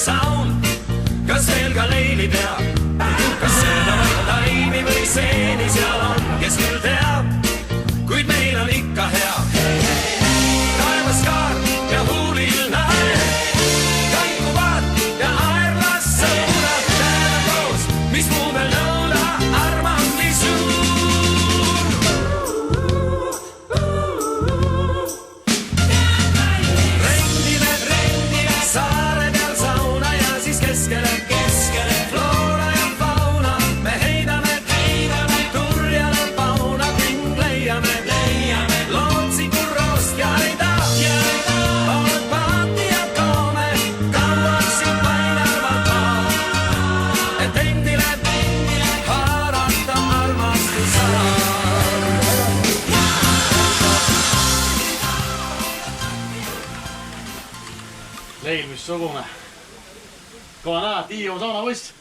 saun, kas veel ka leili peab, kas sööda vaid taimi või seeni seal on, kes küll teab, kuid meil on ikka hea. Taevas kaart ja huulil naer, kaikuvad ja aerlas sõudab täna koos, mis muu veel nõuda, armand nii suur. Rendime saare peal sauna ja siis keskele floora ja fauna, me heidame turjale pauna, ring leiame lootsiku roost ja ei taha, oled paati ja koome, kauaks siin painelvad maa, et endile haarata armastusala. Leil, missugune? Kõva näha, Tiiu saunapoiss.